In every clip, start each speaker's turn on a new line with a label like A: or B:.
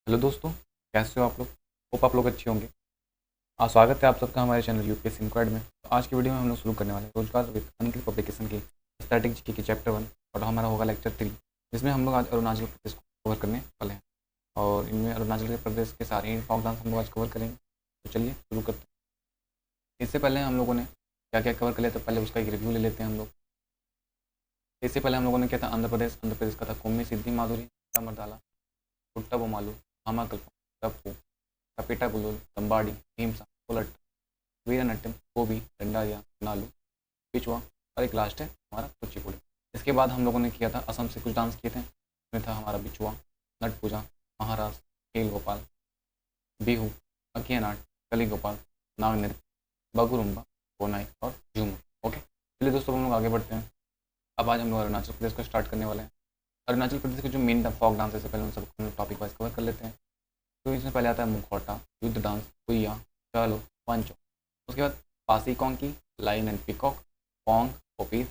A: Hello दोस्तों, कैसे हो आप लोग? होप आप लोग अच्छे होंगे। स्वागत है आप सबका हमारे चैनल यूपीएससी इंक्वायर्ड में। तो आज की वीडियो में हम लोग शुरू करने वाले हैं रोजगार विद अनगिल पब्लिकेशन की स्टैटिक जीके की चैप्टर 1 और हमारा होगा लेक्चर 3, जिसमें हम लोग आज अरुणाचल प्रदेश को कवर करने वाले हैं। और इनमें अरुणाचल प्रदेश के सारे ही फोक डांस हम लोग आज कवर करेंगे। तो चलिए शुरू करते हैं। इससे पहले हम लोगों ने क्या क्या कवर कर लिया, तो पहले उसका एक रिव्यू ले लेते हैं हम लोग। इससे पहले हम लोगों ने क्या था, आंध्र प्रदेश का था कुम्मी सिद्धि माधुरी मरदाला पुट्टा बोमालू हामाकल्पम टप्पू टपेटा गुल्लूल तंबाड़ी भीमसा कोलट वीरनाट्यम गोबी डंडारिया नालू पिछुआ और एक लास्ट है हमारा कुचिपुड़ी। इसके बाद हम लोगों ने किया था असम से कुछ डांस किए थे। इसमें था हमारा बिछुआ, नट पूजा, महाराज, खेल गोपाल, बिहू, अकिया नाट, कली गोपाल, नाग नृत्य, बगुरुम्बा, कोनाई और झूमर। ओके, चलिए दोस्तों हम लोग आगे बढ़ते हैं। अब आज हम लोग अरुणाचल प्रदेश को स्टार्ट करने वाले हैं। अरुणाचल प्रदेश के जो मेन फॉक डांस है, पहले उन सबको टॉपिक वाइज कवर कर लेते हैं। तो इसमें पहले आता है मुखौटा, युद्ध डांस, कुइया, चलो, पंचो। उसके बाद Pasi Kongki, lion and peacock, Pong, ओपीर,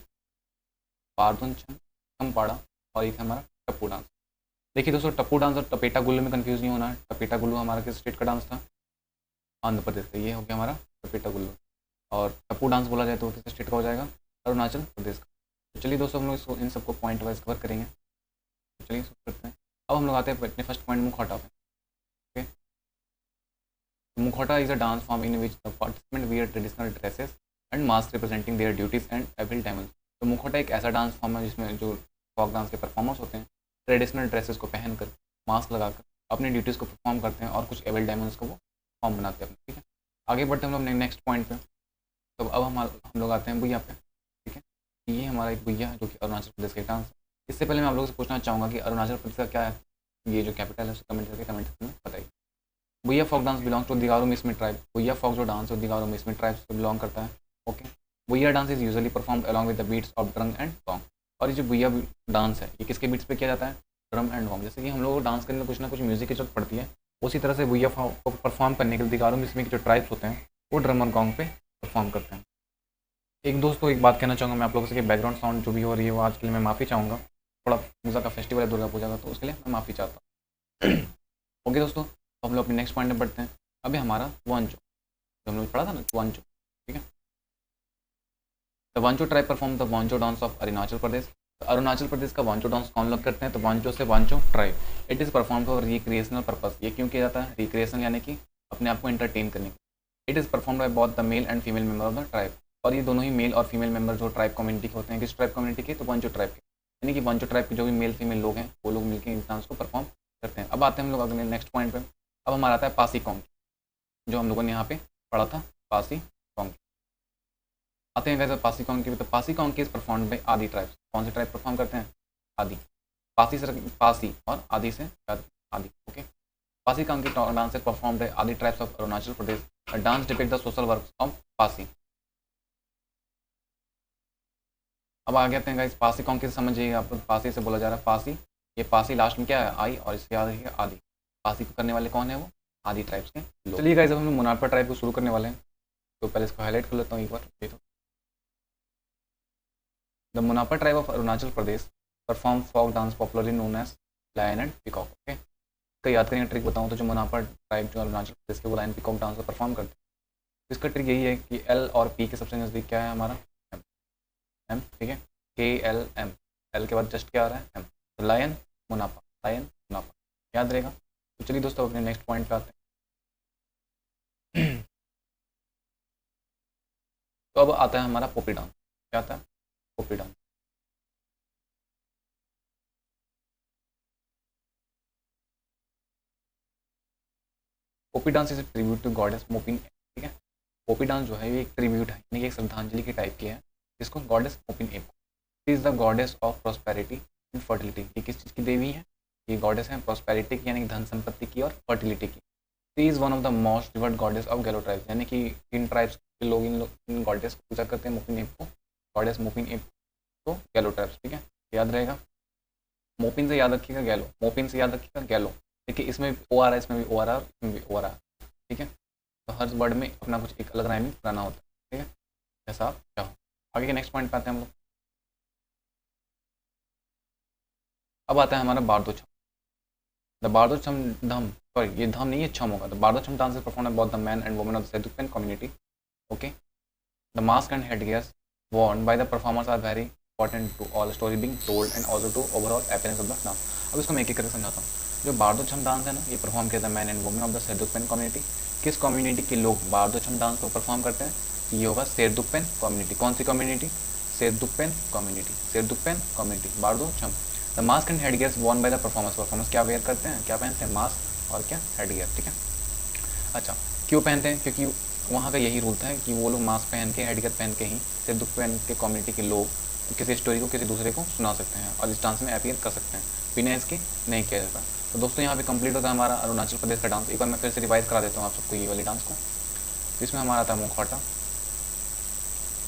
A: पारदुनचन, खमपाड़ा और एक है हमारा टप्पू डांस। देखिए दोस्तों, टप्पू डांस और टपेटा गुल्लू में कंफ्यूज नहीं होना है। टपेटा गुल्लू हमारा किस स्टेट का डांस था? आंध्र प्रदेश का। ये हो गया हमारा टपेटा गुल्लू। और टप्पू डांस बोला जाए तो किस स्टेट का हो जाएगा? अरुणाचल प्रदेश का। तो चलिए दोस्तों हम लोग इन सबको पॉइंट वाइज कवर करेंगे। तो चलिए शुरू करते हैं। अब हम लोग आते हैं अपने फर्स्ट पॉइंट मुखौटा पे। Mukhota is a dance form in which the participant wear traditional dresses and masks representing their duties and evil demons। तो मुखौटा एक ऐसा डांस फॉर्म है जिसमें जो फॉक डांस के परफॉर्मर्स होते हैं ट्रेडिशनल ड्रेसेस को पहनकर, मास्क लगाकर अपनी ड्यूटीज़ को परफॉर्म करते हैं और कुछ एविल डेमन्स को वो फॉर्म बनाते हैं। ठीक है, आगे बढ़ते हैं हम लोग नेक्स्ट पॉइंट पे। तो अब हम लोग आते हैं बुइया पे। ठीक है, ये हमारा एक बुइया है जो कि अरुणाचल प्रदेश का डांस है। इससे पहले मैं आप लोगों से पूछना चाहूँगा कि अरुणाचल प्रदेश का क्या है ये जो कैपिटल है, उसको कमेंट करके में बताइए। Buiya folk dance belong to Digaro Mishmi tribe. Buiya folk जो डांस है दिगारो मिसमी ट्राइब से बिलोंग करता है। Okay, Buiya dance is usually performed along with the beats of drum and song. और ये जो बुइया डांस है ये किसके बीट्स पे किया जाता है? Drum and song. जैसे कि हम लोग को डांस करने में कुछ ना कुछ म्यूजिक की जरूरत पड़ती है, उसी तरह से बुइया फोक को परफॉर्म करने के लिए दिगारो मिसमी के जो ट्राइब्स होते हैं वो ड्रम और गॉन्ग पे परफॉर्म करते हैं। एक दोस्तों एक बात कहना चाहूँगा मैं आप लोगों से कि बैकग्राउंड साउंड जो भी हो रही है वो आज के लिए मैं माफ़ी चाहूँगा। थोड़ा पूजा का फेस्टिवल है दुर्गा पूजा का, तो उसके लिए मैं माफ़ी चाहता हूँ। ओके दोस्तों, तो हम लोग अपने नेक्स्ट पॉइंट में बढ़ते हैं। अभी हमारा वांचो जो हम लोग पढ़ा था ना, वांचो। ठीक है, the Wancho tribe perform the Wancho dance of Arunachal Pradesh. तो अरुणाचल प्रदेश का वांचो डांस कौन लोग करते हैं? तो वांचो से Wancho tribe. It is perform for recreational purpose. ये क्यों किया जाता है? रिक्रिएशन यानी कि अपने आप को एंटरटेन करने के। It is perform by both the male and female member of the tribe. और ये दोनों ही मेल और फीमेल मेंबर जो ट्राइब कम्युनिटी के होते हैं, किस ट्राइब कम्युनिटी के? तो वांचो ट्राइब के। यानी कि वांचो ट्राइब के जो भी मेल फीमेल लोग हैं वो लोग मिलकर इस डांस को परफॉर्म करते हैं। अब आते हैं हम लोग अगले नेक्स्ट पॉइंट पे। अब हमारा आता है पासी कॉन्ग, जो हम लोगों ने यहाँ पे पढ़ा था, पासी कॉन्ग। आते हैं कैसे पासी कॉन्ग की? तो पासी कॉन्ग की इज परफॉर्म बाय आदि ट्राइब्स। कौन से ट्राइब परफॉर्म करते हैं? आदि। पासी से पासी और आदि से आदि। ओके, पासी कॉन्ग की डांस इज परफॉर्म बाय आदि tribes of Arunachal Pradesh. Dance depict the social work of Pasi. अब आगे आते हैं गाइस, पासी कॉन्ग की समझिए आप लोग। पासी से बोला जा रहा है पासी, ये पासी लास्ट में क्या है? आई, और इसके याद है आदि। पासी को करने वाले कौन है? वो आदि ट्राइब्स के लोग। चलिए गाइस, अब हम मुनारपा ट्राइब को शुरू करने वाले हैं। तो पहले इसको हाईलाइट कर लेता हूँ एक बार। The Monpa tribe of Arunachal Pradesh perform folk dance popularly known as lion and peacock. Okay, इसका याद करने का ट्रिक बताऊँ तो जो मुनापा ट्राइब जो अरुणाचल प्रदेश के वो लायन पिकॉक डांस को परफॉर्म करते हैं। इसका ट्रिक यही है कि एल और पी के सबसे नज़दीक क्या है हमारा? एम। एम, ठीक है, के एल एम। एल के बाद जस्ट क्या आ रहा है? एम। तो लायन मुनापा, लायन मुनापा, याद रहेगा। तो चलिए दोस्तों अपने नेक्स्ट पॉइंट पे आते हैं। तो अब आता है हमारा पोपी डांस। क्या आता है? Popir dance. Popir dance is tribute to goddess Mopin. ठीक है, पोपी डांस जो है ये एक ट्रिब्यूट है, यानी कि एक श्रद्धांजलि के टाइप की है, जिसको goddess Mopin app. Is the goddess of prosperity and fertility. ये किस चीज़ की देवी है? ये गॉडेस है प्रॉस्पेरिटी की, यानी कि धन संपत्ति की और फर्टिलिटी की। She is one of the most revered goddess of गैलो ट्राइब्स। यानी कि इन ट्राइब्स के लोग इन गॉडेस को पूजा करते हैं, मोपिन एप को, गॉडेस मोपिन एप को गैलो ट्राइब्स। ठीक है, याद रहेगा। मोपिन से याद रखिएगा गैलो, मोपिन से याद रखिएगा गैलो। देखिए इसमें ओ आ रहा है, इसमें भी ओ आ रहा है, इसमें भी ओ आ रहा है। ठीक है, तो हर वर्ड में अपना कुछ एक अलग राइमिंग बनाना होता है। ठीक है, जैसा आप चाहो। आगे के नेक्स्ट पॉइंट पे आते हैं हम लोग। अब आता है हमारा बारदो छाप। द बारदो छम धम, सॉरी ये धम नहीं है, छम होगा। The Bardo Chham dance is performed by both the man and women of the Sherdukpen community. Okay, the mask and head gears worn by the performers are very important to all story being told and also to overall appearance of the dance। अब इसको मैं एक एक करके समझाता हूँ। जो बारदो Chham dance है ना, ये परफॉर्म किया था man and women of the Sherdukpen community. किस कम्युनिटी के लोग बारदो छम डांस को परफॉर्म करते हैं? ये होगा सेरदुकपेन कम्युनिटी। कौन सी कम्युनिटी? सेरदुकपेन कम्युनिटी, सेरदुकपेन कम्युनिटी, बारदो छम। The mask and head gears Warne by the performers, performers क्या वेयर करते हैं, क्या पहनते हैं? मास्क और क्या, हेड गियर। ठीक है, अच्छा क्यों पहनते हैं? क्योंकि वहाँ का यही रूल था कि वो लोग मास्क पहन के, हेड गियर पहन के ही सेरदुकपेन के कम्युनिटी के लोग किसी स्टोरी को किसी दूसरे को सुना सकते हैं और इस डांस में अपीयर कर सकते हैं, बिना इसके नहीं किया जाता। तो दोस्तों यहाँ पे कंप्लीट होता है हमारा अरुणाचल प्रदेश का डांस। एक बार मैं फिर से रिवाइज करा देता हूँ आप सबको ये वाली डांस को। तो इसमें हमारा था मुखौटा,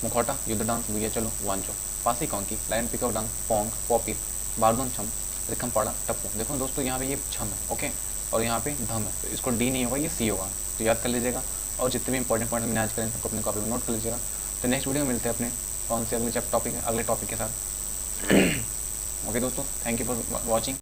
A: मुखौटा, युद्ध डांस, भैया Chalo, Wancho, Pasi Kongki, lion peacock dance, Pong, पॉपी, बारदोन छम, रिखम पाड़ा, टप्पू। देखो दोस्तों यहाँ पे ये छम है, ओके, और यहाँ पे धम है, तो इसको डी नहीं होगा, ये सी होगा, तो याद कर लीजिएगा। और जितने भी इंपॉर्टेंट पॉइंट मैंने आज करें सबको अपने कॉपी में नोट कर लीजिएगा। तो नेक्स्ट वीडियो में मिलते हैं अपने कौन से अगले टॉपिक के साथ। ओके दोस्तों, थैंक यू फॉर वॉचिंग।